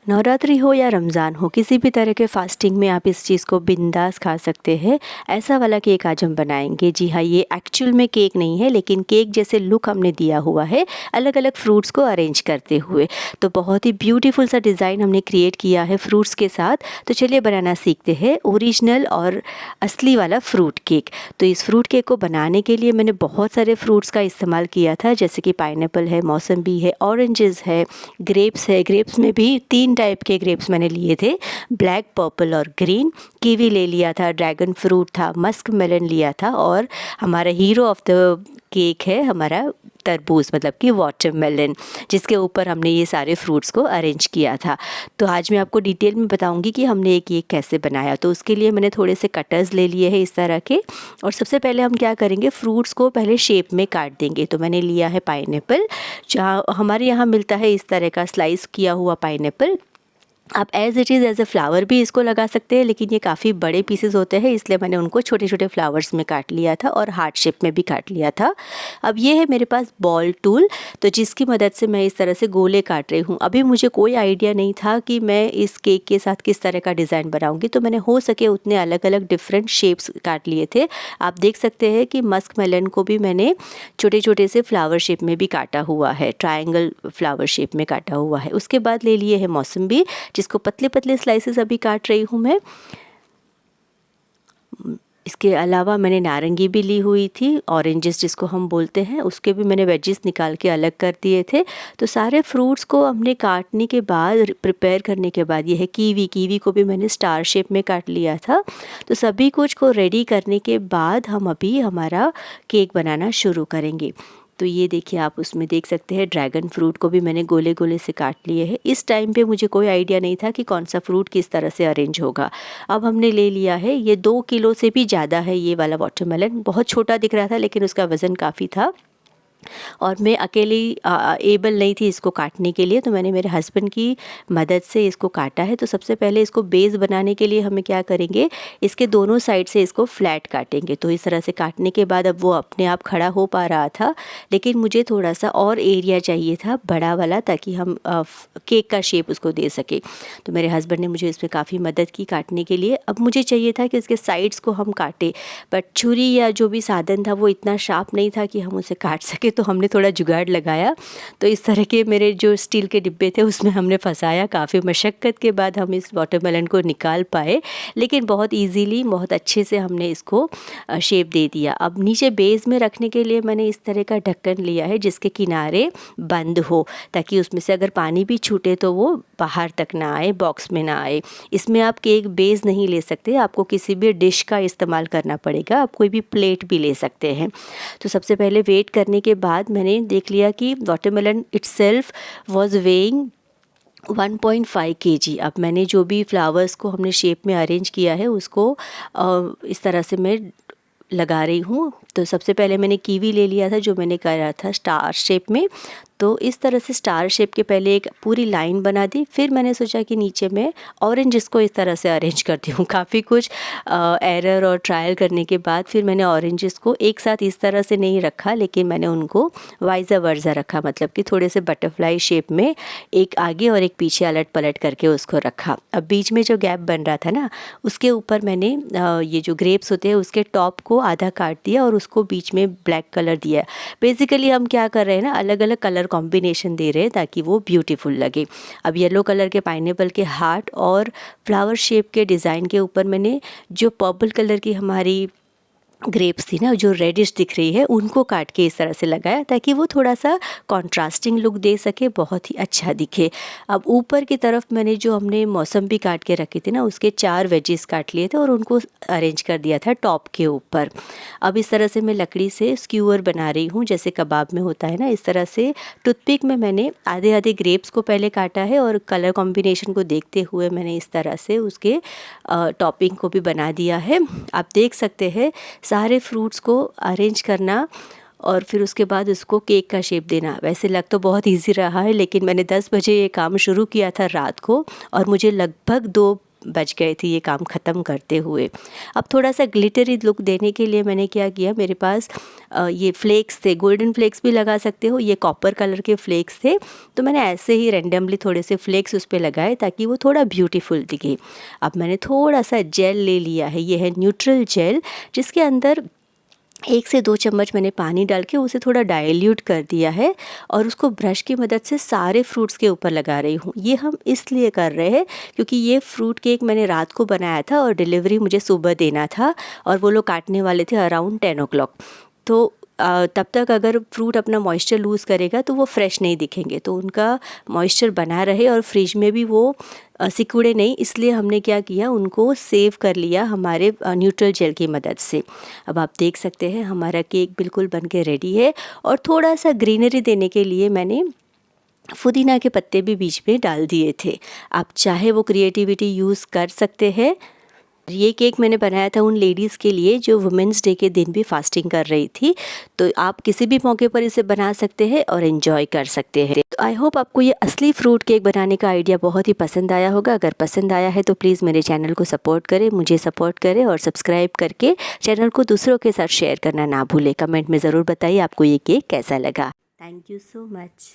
नवरात्रि हो या रमज़ान हो, किसी भी तरह के फास्टिंग में आप इस चीज़ को बिंदास खा सकते हैं। ऐसा वाला केक आज हम बनाएंगे। जी हाँ, ये एक्चुअल में केक नहीं है, लेकिन केक जैसे लुक हमने दिया हुआ है अलग अलग फ्रूट्स को अरेंज करते हुए। तो बहुत ही ब्यूटीफुल सा डिज़ाइन हमने क्रिएट किया है फ्रूट्स के साथ। तो चलिए बनाना सीखते हैं ओरिजिनल और असली वाला फ्रूट केक। तो इस फ्रूट केक को बनाने के लिए मैंने बहुत सारे फ्रूट्स का इस्तेमाल किया था, जैसे कि पाइनएप्पल है, मौसम्बी है, ऑरेंजेस है, ग्रेप्स है। ग्रेप्स में भी 3 टाइप के ग्रेप्स मैंने लिए थे, ब्लैक, पर्पल और ग्रीन। कीवी ले लिया था, ड्रैगन फ्रूट था, मस्क मेलन लिया था, और हमारा हीरो ऑफ द केक है हमारा तरबूज, मतलब कि वाटरमेलन, जिसके ऊपर हमने ये सारे फ्रूट्स को अरेंज किया था। तो आज मैं आपको डिटेल में बताऊंगी कि हमने ये केक कैसे बनाया। तो उसके लिए मैंने थोड़े से कटर्स ले लिए हैं इस तरह के, और सबसे पहले हम क्या करेंगे, फ्रूट्स को पहले शेप में काट देंगे। तो मैंने लिया है पाइनएप्पल, जहाँ हमारे यहाँ मिलता है इस तरह का स्लाइस किया हुआ पाइनएप्पल। आप as it is as a flower भी इसको लगा सकते हैं, लेकिन ये काफ़ी बड़े पीसेस होते हैं, इसलिए मैंने उनको छोटे छोटे फ्लावर्स में काट लिया था और हार्ट शेप में भी काट लिया था। अब ये है मेरे पास बॉल टूल, तो जिसकी मदद से मैं इस तरह से गोले काट रही हूँ। अभी मुझे कोई आइडिया नहीं था कि मैं इस केक के साथ किस तरह का डिज़ाइन बनाऊँगी, तो मैंने हो सके उतने अलग अलग डिफरेंट शेप्स काट लिए थे। आप देख सकते हैं कि मस्क मेलन को भी मैंने छोटे छोटे से फ्लावर शेप में भी काटा हुआ है, ट्रायंगल फ्लावर शेप में काटा हुआ है। उसके बाद ले लिए है मौसम्बी, जिसको पतले पतले स्लाइसेस अभी काट रही हूँ मैं। इसके अलावा मैंने नारंगी भी ली हुई थी, ऑरेंजेस जिसको हम बोलते हैं, उसके भी मैंने वेजेस निकाल के अलग कर दिए थे। तो सारे फ्रूट्स को हमने काटने के बाद, प्रिपेयर करने के बाद, ये है कीवी को भी मैंने स्टार शेप में काट लिया था। तो सभी कुछ को रेडी करने के बाद हम अभी हमारा केक बनाना शुरू करेंगे। तो ये देखिए, आप उसमें देख सकते हैं ड्रैगन फ्रूट को भी मैंने गोले गोले से काट लिए हैं। इस टाइम पे मुझे कोई आइडिया नहीं था कि कौन सा फ्रूट किस तरह से अरेंज होगा। अब हमने ले लिया है, ये 2 किलो से भी ज़्यादा है ये वाला वाटरमेलन। बहुत छोटा दिख रहा था, लेकिन उसका वज़न काफ़ी था, और मैं अकेली एबल नहीं थी इसको काटने के लिए, तो मैंने मेरे हस्बैंड की मदद से इसको काटा है। तो सबसे पहले इसको बेस बनाने के लिए हमें क्या करेंगे, इसके दोनों साइड से इसको फ्लैट काटेंगे। तो इस तरह से काटने के बाद अब वो अपने आप खड़ा हो पा रहा था, लेकिन मुझे थोड़ा सा और एरिया चाहिए था बड़ा वाला, ताकि हम केक का शेप उसको दे सके। तो मेरे हस्बैंड ने मुझे इसमें काफ़ी मदद की काटने के लिए। अब मुझे चाहिए था कि इसके साइड्स को हम काटें, बट छुरी या जो भी साधन था वो इतना शार्प नहीं था कि हम उसे काट सके। तो हमने थोड़ा जुगाड़ लगाया। तो इस तरह के मेरे जो स्टील के डिब्बे थे उसमें हमने फंसाया। काफ़ी मशक्क़त के बाद हम इस वाटरमेलन को निकाल पाए, लेकिन बहुत इजीली, बहुत अच्छे से हमने इसको शेप दे दिया। अब नीचे बेस में रखने के लिए मैंने इस तरह का ढक्कन लिया है, जिसके किनारे बंद हो, ताकि उसमें से अगर पानी भी छूटे तो वो बाहर तक ना आए, बॉक्स में ना आए। इसमें आप केक बेस नहीं ले सकते, आपको किसी भी डिश का इस्तेमाल करना पड़ेगा। आप कोई भी प्लेट भी ले सकते हैं। तो सबसे पहले वेट करने के बाद मैंने देख लिया कि watermelon itself was weighing 1.5 kg। अब मैंने जो भी फ्लावर्स को हमने शेप में अरेंज किया है उसको इस तरह से मैं लगा रही हूँ। तो सबसे पहले मैंने कीवी ले लिया था, जो मैंने करा था स्टार शेप में। तो इस तरह से स्टार शेप के पहले एक पूरी लाइन बना दी। फिर मैंने सोचा कि नीचे में ऑरेंजेस को इस तरह से अरेंज करती हूँ। काफ़ी कुछ एरर और ट्रायल करने के बाद फिर मैंने ऑरेंजेस को एक साथ इस तरह से नहीं रखा, लेकिन मैंने उनको वाइज़ा वर्जा रखा, मतलब कि थोड़े से बटरफ्लाई शेप में, एक आगे और एक पीछे अलट पलट करके उसको रखा। अब बीच में जो गैप बन रहा था ना, उसके ऊपर मैंने ये जो ग्रेप्स होते हैं उसके टॉप को आधा काट दिया और उसको बीच में ब्लैक कलर दिया। बेसिकली हम क्या कर रहे हैं ना, अलग अलग कलर कॉम्बिनेशन दे रहे हैं ताकि वो ब्यूटीफुल लगे। अब येलो कलर के पाइनएप्पल के हार्ट और फ्लावर शेप के डिज़ाइन के ऊपर मैंने जो पर्पल कलर की हमारी ग्रेप्स थी ना, जो रेडिश दिख रही है, उनको काट के इस तरह से लगाया, ताकि वो थोड़ा सा कॉन्ट्रास्टिंग लुक दे सके, बहुत ही अच्छा दिखे। अब ऊपर की तरफ मैंने जो हमने मौसम्बी काट के रखी थी ना, उसके 4 वेजेस काट लिए थे और उनको अरेंज कर दिया था टॉप के ऊपर। अब इस तरह से मैं लकड़ी से स्क्यूअर बना रही हूँ, जैसे कबाब में होता है ना, इस तरह से टूथपिक में मैंने आधे आधे ग्रेप्स को पहले काटा है, और कलर कॉम्बिनेशन को देखते हुए मैंने इस तरह से उसके टॉपिंग को भी बना दिया है। आप देख सकते हैं सारे फ्रूट्स को अरेंज करना और फिर उसके बाद उसको केक का शेप देना। वैसे लग तो बहुत इजी रहा है, लेकिन मैंने 10 बजे ये काम शुरू किया था रात को, और मुझे लगभग 2 बच गए थे ये काम ख़त्म करते हुए। अब थोड़ा सा ग्लिटरी लुक देने के लिए मैंने क्या किया, मेरे पास ये फ्लेक्स थे, गोल्डन फ्लेक्स भी लगा सकते हो, ये कॉपर कलर के फ्लेक्स थे, तो मैंने ऐसे ही रैंडमली थोड़े से फ्लेक्स उस पर लगाए ताकि वो थोड़ा ब्यूटीफुल दिखे। अब मैंने थोड़ा सा जेल ले लिया है, ये है न्यूट्रल जेल, जिसके अंदर 1 से 2 चम्मच मैंने पानी डाल के उसे थोड़ा डाइल्यूट कर दिया है और उसको ब्रश की मदद से सारे फ्रूट्स के ऊपर लगा रही हूँ। ये हम इसलिए कर रहे हैं क्योंकि ये फ्रूट केक मैंने रात को बनाया था और डिलीवरी मुझे सुबह देना था और वो लोग काटने वाले थे अराउंड 10 o'clock। तो तब तक अगर फ्रूट अपना मॉइस्चर लूज़ करेगा तो वो फ्रेश नहीं दिखेंगे, तो उनका मॉइस्चर बना रहे और फ्रिज में भी वो सिकुड़े नहीं, इसलिए हमने क्या किया, उनको सेव कर लिया हमारे न्यूट्रल जेल की मदद से। अब आप देख सकते हैं हमारा केक बिल्कुल बन के रेडी है और थोड़ा सा ग्रीनरी देने के लिए मैंने पुदीना के पत्ते भी बीच में डाल दिए थे। आप चाहे वो क्रिएटिविटी यूज़ कर सकते हैं। ये केक मैंने बनाया था उन लेडीज़ के लिए जो वुमेंस डे के दिन भी फास्टिंग कर रही थी, तो आप किसी भी मौके पर इसे बना सकते हैं और एंजॉय कर सकते हैं। तो आई होप आपको ये असली फ्रूट केक बनाने का आइडिया बहुत ही पसंद आया होगा। अगर पसंद आया है तो प्लीज़ मेरे चैनल को सपोर्ट करें, मुझे सपोर्ट करें और सब्सक्राइब करके चैनल को दूसरों के साथ शेयर करना ना भूलें। कमेंट में ज़रूर बताइए आपको ये केक कैसा लगा। Thank you so much.